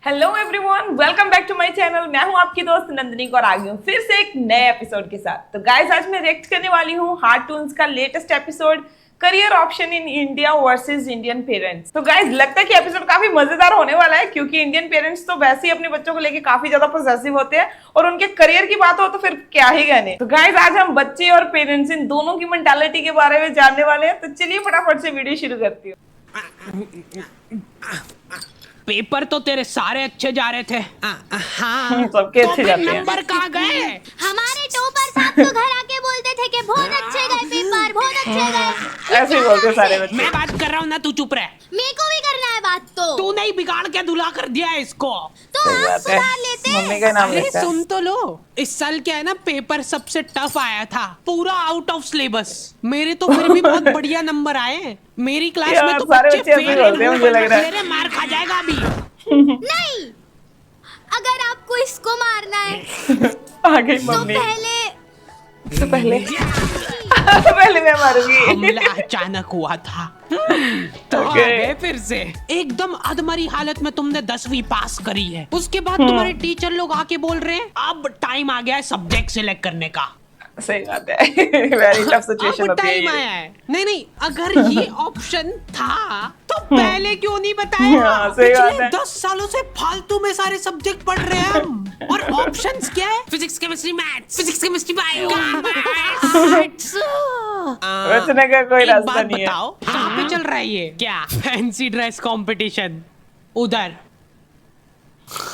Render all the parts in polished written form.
Hello everyone, welcome back to my channel. मैं हूं आपकी दोस्त नंदिनी और आ गई हूं फिर से एक नए एपिसोड के साथ। तो गाइस, आज मैं रिएक्ट करने वाली हूं हार्टून्स का latest episode career option in India versus Indian parents. तो गाइस, लगता है कि एपिसोड काफी मजेदार होने वाला है, क्योंकि इंडियन पेरेंट्स तो वैसे ही अपने बच्चों को लेके काफी ज्यादा पॉसेसिव होते हैं और उनके करियर की बात हो तो फिर क्या ही कहने। तो गाइस, आज हम बच्चे और पेरेंट्स इन दोनों की मेंटालिटी के बारे में जानने वाले हैं। तो चलिए फटाफट से वीडियो शुरू करती हूँ। पेपर तो तेरे सारे अच्छे जा रहे थे। हाँ, सबके अच्छे जाते हैं। नंबर कहाँ गए? हमारे टॉपर साहब तो घर आके बोलते थे कि बहुत अच्छे गए पेपर, बहुत अच्छे गए। ऐसे ही बोलते सारे बच्चे। मैं बात कर रहा हूँ ना, तू चुप रह। मेरे को भी करना है बात तो। तू नहीं बिगाड़ के धुला कर दिया है इसको। तो आप सुधार लेते। मम्मी का नाम अरे लेता है। सुन तो लो, इस साल क्या है ना, पेपर सबसे टफ आया था, पूरा आउट ऑफ सिलेबस। मेरे तो फिर भी बहुत बढ़िया नंबर आए। मेरी क्लास में तो सारे बच्चे बच्चे ऐसे फेल बोलते हैं, मुझे लग रहा है। मेरे मार खा जाएगा अभी। नहीं, अगर आपको इसको मारना है आ गई तो मम्मी। पहले पहले मैं मारूंगी। हमला अचानक हुआ था। तो आ गए फिर से। एकदम अधमरी हालत में तुमने 10वीं पास करी है। उसके बाद तुम्हारे टीचर लोग आके बोल रहे हैं अब टाइम आ गया है सब्जेक्ट सिलेक्ट करने का। सही बात है। वेरी टफ सिचुएशन अब होती है टाइम ये। आया है। नहीं, अगर ये ऑप्शन था तो पहले क्यों नहीं बताया? हाँ, सही बात पिछले है। 10 सालों से फालतू में सारे सब्जेक्ट पढ़ रहे हैं हम। और ऑप्शंस क्या है? Physics, chemistry, maths, physics, chemistry, bio, arts. बचने का कोई एक रास्ता बात नहीं है। बताओ, कहाँ पे चल रहा है ये? क्या फैंसी ड्रेस कंपटीशन? उधर।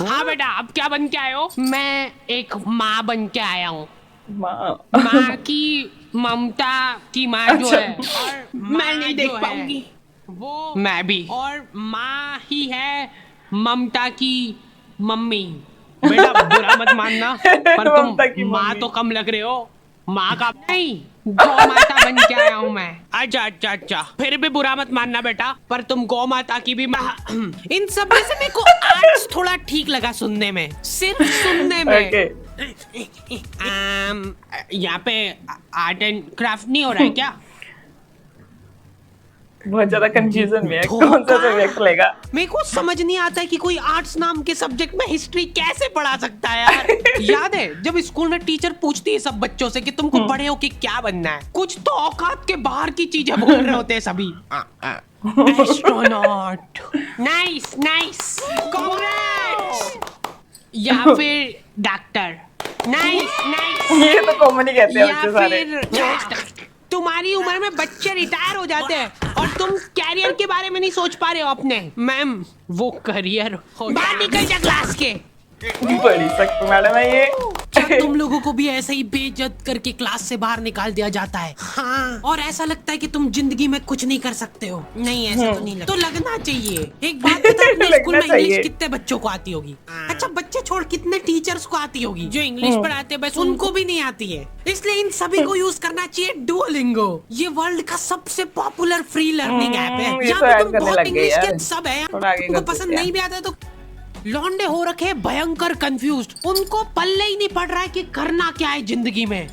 हाँ बेटा, अब क्या बन के आए हो? मैं एक माँ बन के आया हूँ। माँ की ममता की माँ जो अच्छा। है, और मैं नहीं देख पाऊंगी वो। मैं भी। और माँ ही है ममता की मम्मी। बेटा बुरा मत मानना, पर ममता की तुम माँ मम्मी। तो कम लग रहे हो। माँ का नहीं, गौ माता बन के आया हूँ मैं। अच्छा, फिर भी बुरा मत मानना बेटा, पर तुम गौ माता की भी माँ। इन सब में से मेरे को आर्ट्स थोड़ा ठीक लगा सुनने में, सिर्फ सुनने में। ओके। यहाँ पे आर्ट एंड क्राफ्ट नहीं हो रहा है क्या? बहुत ज्यादा कंफ्यूजन में है, धोखा। कौन सा सब्जेक्ट लेगा। मेरे को समझ नहीं आता है कि कोई आर्ट्स नाम के सब्जेक्ट में हिस्ट्री कैसे पढ़ा सकता है यार। याद है जब स्कूल में टीचर पूछती है सब बच्चों से कि तुमको बड़े हो के क्या बनना है, कुछ तो औकात के बाहर की चीजें बोल रहे होते हैं सभी। एस्ट्रोनॉट। नाइस, कांग्रेस। या फिर डॉक्टर। नाइस। ये तो कॉमन ही कहते हैं या बच्चे सारे। फिर तुम्हारी उम्र में बच्चे रिटायर हो जाते हैं और तुम कैरियर के बारे में नहीं सोच पा रहे हो अपने। मैम, वो करियर बाहर निकल जा क्लास के। बड़ी सख्त मैडम है ये। क्या तुम लोगों को भी ऐसे ही बेइज्जत करके क्लास से बाहर निकाल दिया जाता है? हाँ। और ऐसा लगता है कि तुम जिंदगी में कुछ नहीं कर सकते हो? नहीं, ऐसा तो नहीं लगता। तो लगना चाहिए। एक बात बता, अपने स्कूल में लगना चाहिए। इंग्लिश कितने बच्चों को आती होगी? अच्छा, बच्चे छोड़ कितने टीचर्स को आती होगी? जो इंग्लिश पढ़ाते बस उनको भी नहीं आती है। इसलिए इन सभी को यूज करना चाहिए डुओलिंगो। ये वर्ल्ड का सबसे पॉपुलर फ्री लर्निंग ऐप है। ये यहाँ तो पे ऐड तुम करने बहुत लग गए इंग्लिश यार। के सब है। थोड़ा आगे तुमको कर पसंद सकते हैं। नहीं भी आता तो लौंडे हो रखे हैं भयंकर कंफ्यूज्ड। उनको पल्ले ही नहीं पड़ रहा है कि करना क्या है जिंदगी में।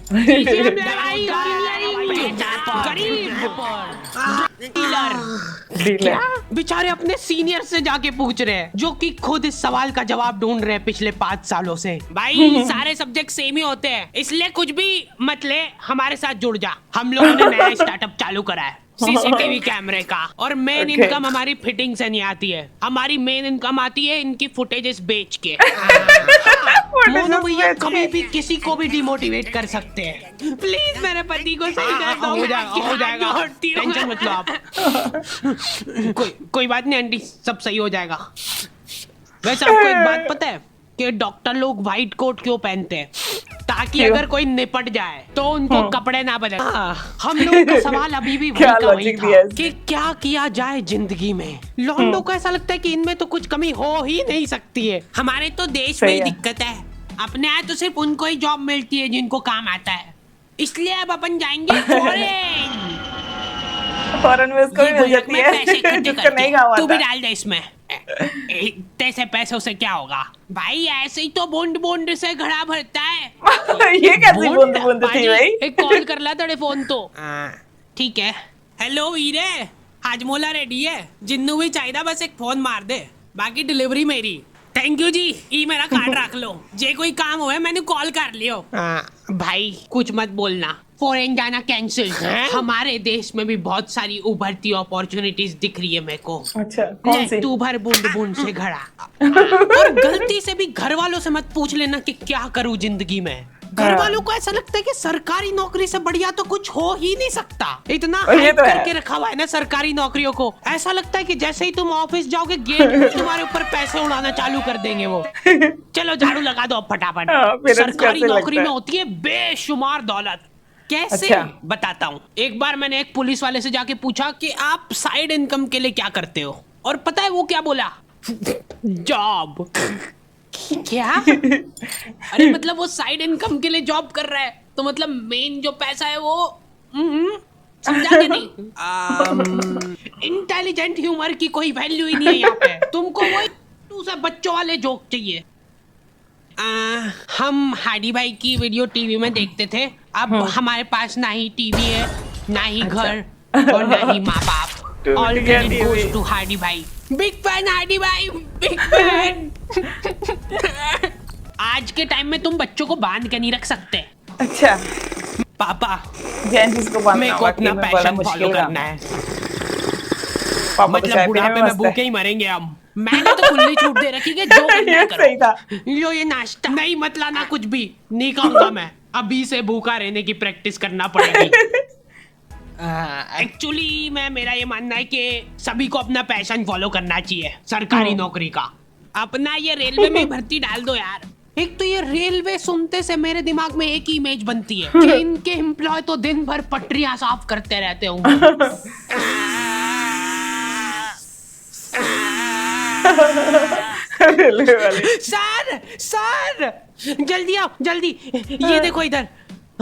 डीलर। बेचारे अपने सीनियर से जाके पूछ रहे हैं, जो कि खुद इस सवाल का जवाब ढूंढ रहे हैं पिछले 5 सालों से। भाई सारे सब्जेक्ट सेम ही होते हैं, इसलिए कुछ भी मत ले, हमारे साथ जुड़ जा। हम लोगों ने नया स्टार्टअप चालू करा है, सीसीटीवी कैमरे का। और मेन Okay. इनकम हमारी फिटिंग से नहीं आती है, हमारी मेन इनकम आती है इनकी फुटेजेस बेच के। मोनू भैया कभी भी किसी को भी डिमोटिवेट कर सकते हैं। प्लीज मेरे पति को सही कर दो। हो जाएगा, टेंशन मत लो आप। कोई बात नहीं आंटी, सब सही हो जाएगा। वैसे आपको एक बात पता है कि डॉक्टर लोग व्हाइट कोट क्यों पहनते हैं? ताकि क्यों? अगर कोई निपट जाए तो उनको कपड़े ना बदले। हम लोगों का सवाल अभी भी क्या वही का वही logic था दिया है इसने? कि क्या किया जाए जिंदगी में। लॉन्डो को ऐसा लगता है कि इनमें तो कुछ कमी हो ही नहीं सकती है। हमारे तो देश में सही ही है। दिक्कत है, अपने यहाँ तो सिर्फ उनको ही जॉब मिलती है जिनको काम आता है। इसलिए अब अपन जाएंगे फॉरेन। फॉरेन में उसको भी मिल जाती में पैसे है इकट्ठे जिसका करके। नहीं काम तू भी आता। डाल दे इसमें। इतने से पैसों से क्या होगा भाई? ऐसे ही तो बूंद बूंद से घड़ा भरता है। ये कैसी बूंद बूंद थी पाजी, भाई। एक कॉल कर ला तेरे फोन तो। ठीक है। हेलो वीरे, हाजमोला रेडी है? जिन्नू भी चाहिए, बस एक फोन मार दे, बाकी डिलीवरी मेरी। थैंक यू जी, ये मेरा कार्ड रख लो। जे कोई काम हुआ मैंने कॉल कर लियो। भाई कुछ मत बोलना, फॉरेन जाना कैंसिल। हमारे देश में भी बहुत सारी उभरती अपॉर्चुनिटीज दिख रही है मेरे को। अच्छा, कौन सी? तू भर बूंद बूंद से घड़ा। और गलती से भी घर वालों से मत पूछ लेना कि क्या करूं जिंदगी में। घर वालों को ऐसा लगता है कि सरकारी नौकरी से बढ़िया तो कुछ हो ही नहीं सकता। इतना हाइप करके रखा हुआ है ना सरकारी नौकरियों को, ऐसा लगता है कि जैसे ही तुम ऑफिस जाओगे गेट में तुम्हारे ऊपर पैसे उड़ाना चालू कर देंगे वो। चलो झाड़ू लगा दो फटाफट। सरकारी नौकरी में होती है बेशुमार दौलत। कैसे? अच्छा। बताता हूँ। एक बार मैंने एक पुलिस वाले से जाके पूछा कि आप साइड इनकम के लिए क्या करते हो, और पता है वो क्या बोला? जॉब। क्या? अरे मतलब वो साइड इनकम के लिए जॉब कर रहा है, तो मतलब मेन जो पैसा है वो समझा के नहीं। इंटेलिजेंट ह्यूमर की कोई वैल्यू ही नहीं है यहाँ पे। तुमको वही दूसरे बच्चों वाले जोक चाहिए। हम हाडी भाई की वीडियो टीवी में देखते थे। अब हमारे पास ना ही टीवी है, ना ही घर, और ना ही माँ बाप। All credit goes to हाडी भाई। बिग फैन हाडी भाई, बिग फैन। आज के टाइम में तुम बच्चों को बांध के नहीं रख सकते। अच्छा पापा, जेंट्स को बांधना मेरे को अपना पैशन फॉलो करना है। मतलब बुढ़ापे में भूखे ही मरेंगे हम। मैंने तो खुली छूट दे रखी है, जो करना करो। सही था। लो ये नाश्ता नहीं मत लाना, कुछ भी नहीं खाऊंगा मैं। अभी से भूखा रहने की प्रैक्टिस करना पड़ेगी। एक्चुअली मेरा ये मानना है कि सभी को अपना पैशन फॉलो करना चाहिए सरकारी नौकरी का। अपना ये रेलवे में भर्ती डाल दो यार। एक तो ये रेलवे सुनते से मेरे दिमाग में एक ही इमेज बनती है कि इनके एम्प्लॉय तो दिन भर पटरियां साफ करते रहते होंगे। सर सर जल्दी आओ जल्दी, ये देखो इधर।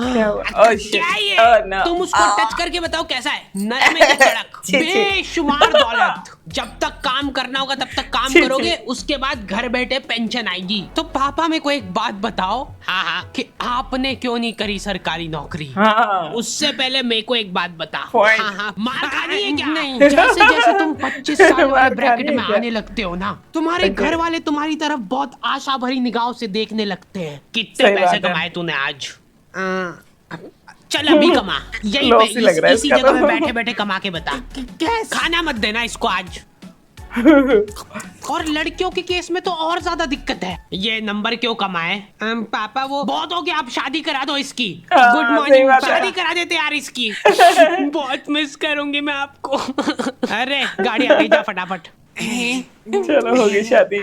क्या ये? तुम उसको टच करके बताओ कैसा है? नरम है कि कड़क? बेशुमार दौलत। जब तक काम करना होगा तब तक काम करोगे, उसके बाद घर बैठे पेंशन आएगी। तो पापा मेरे को एक बात बताओ, हाँ, कि आपने क्यों नहीं करी सरकारी नौकरी? उससे पहले मेरे को एक बात बता। हाँ, मार खानी है क्या? नहीं, जैसे जैसे तुम 25 साल वाले ब्रैकेट में आने लगते हो ना, तुम्हारे घर वाले तुम्हारी तरफ बहुत आशा भरी निगाहों से देखने लगते हैं। कितने पैसे कमाए तूने आज? चल अभी कमा, यही पे इसी जगह में बैठे बैठे कमा के बता। खाना मत देना इसको आज। और लड़कियों के केस में तो और ज्यादा दिक्कत है। ये नंबर क्यों कमाए? पापा वो बहुत हो गया, आप शादी करा दो इसकी। गुड मॉर्निंग, शादी करा देते यार इसकी। बहुत मिस करूंगी मैं आपको। अरे गाड़ी आ गई, जा फटाफट। चलो हो गई शादी।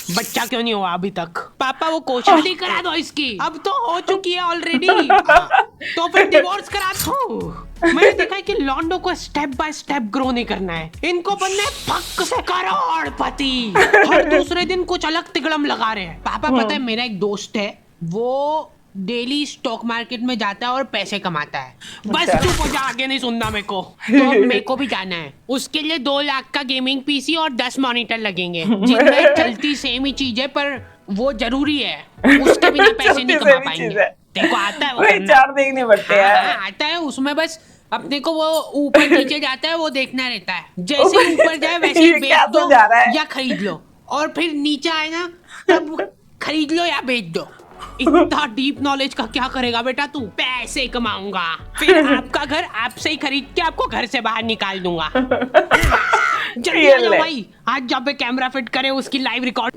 बच्चा क्यों नहीं हुआ अभी तक? पापा वो शादी करा दो इसकी। अब तो हो चुकी है ऑलरेडी। तो फिर डिवोर्स करा दो। मैंने देखा है कि लॉन्डो को स्टेप बाय स्टेप ग्रो नहीं करना है, इनको बनना है पक्क से करोड़पति। हर दूसरे दिन कुछ अलग तिगड़म लगा रहे हैं। पापा पता है मेरा एक दोस्त है, वो डेली स्टॉक मार्केट में जाता है और पैसे कमाता है। बस चुप हो जा, आगे नहीं सुनना मेरे को। तो मेरे को भी जाना है। उसके लिए 2 लाख का गेमिंग पीसी और 10 मॉनिटर लगेंगे, जिनमें चलती सेम ही चीज है, पर वो जरूरी है। उसके बिना पैसे नहीं कमा पाएंगे। देखो आता है वो चार देखने पड़ते हैं। आता है उसमें, बस अपने को वो ऊपर नीचे जाता है वो देखना रहता है। जैसे ऊपर जाए वैसे ही बेच दो या खरीद लो, और फिर नीचे आए ना तब खरीद लो या बेच दो। इतना डीप नॉलेज का क्या करेगा बेटा तू? पैसे कमाऊंगा, फिर आपका घर आपसे ही खरीद के आपको घर से बाहर निकाल दूंगा। जल्दी आ जाओ भाई, आज जब पे कैमरा फिट करे उसकी लाइव रिकॉर्ड।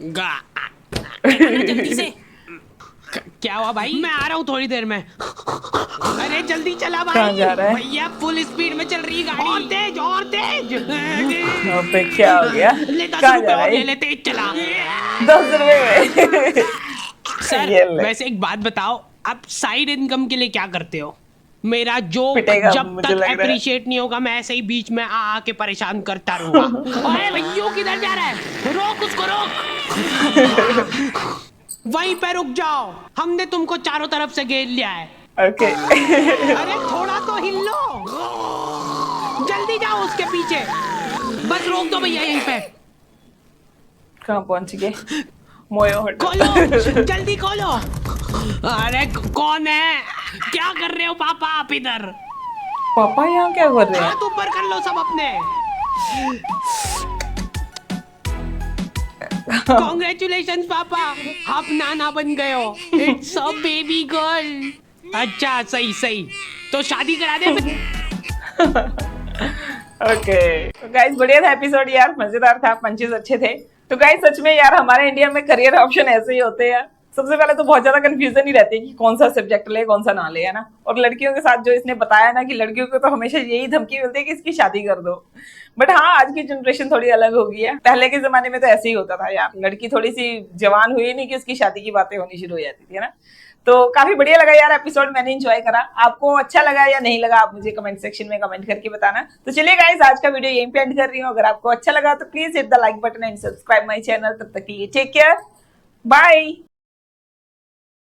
जल्दी से। क्या हुआ भाई? मैं आ रहा हूँ थोड़ी देर में। अरे जल्दी चला भाई, भैया फुल स्पीड में चल रही गाड़ी। और तेज और तेज। अबे क्या हो गया? ले 10 रुपए और ले ले, तेज चला। 10 रुपए। सर वैसे एक बात बताओ, आप साइड इनकम के लिए क्या करते हो? मेरा जो जब तक अप्रिशिएट नहीं होगा मैं ऐसे ही बीच में आके परेशान करता रहूंगा। ओए भैया किधर जा रहा है? रोक उसको, रोक। वहीं पे रुक जाओ, हमने तुमको चारों तरफ से घेर लिया है। ओके। अरे थोड़ा तो हिल लो, जल्दी जाओ उसके पीछे। बस रोक दो भैया यहीं पे। कहाँ पहुंच गए? मोयो खोलो, जल्दी खोलो। अरे कौन है? क्या कर रहे हो पापा आप इधर? पापा यहाँ क्या कर रहे हैं? हाथ ऊपर कर लो सब अपने। कॉन्ग्रेचुलेशन पापा, आप नाना बन गए हो। It's a baby girl. अच्छा सही सही, तो शादी करा दे फिर। ओके तो गाइस बढ़िया था एपिसोड यार, मजेदार था, पंचेस अच्छे थे। तो गाइस सच में यार हमारे इंडिया में करियर ऑप्शन ऐसे ही होते हैं। सबसे पहले तो बहुत ज्यादा कंफ्यूजन ही रहती है कि कौन सा सब्जेक्ट ले कौन सा ना ले, है ना। और लड़कियों के साथ जो इसने बताया ना कि लड़कियों को तो हमेशा यही धमकी मिलती है कि इसकी शादी कर दो। बट हाँ आज की जनरेशन थोड़ी अलग हो गई है। पहले के जमाने में तो ऐसे ही होता था यार, लड़की थोड़ी सी जवान हुई नहीं कि उसकी शादी की बातें होनी शुरू हो जाती थी, है ना। तो काफी बढ़िया लगा यार एपिसोड, मैंने एंजॉय करा। आपको अच्छा लगा या नहीं लगा आप मुझे कमेंट सेक्शन में कमेंट करके बताना। तो चलिए गाइस आज का वीडियो यहीं पे एंड कर रही हूँ। अगर आपको अच्छा लगा तो please hit the like button and subscribe my channel. तब तक के लिए टेक केयर, बाय।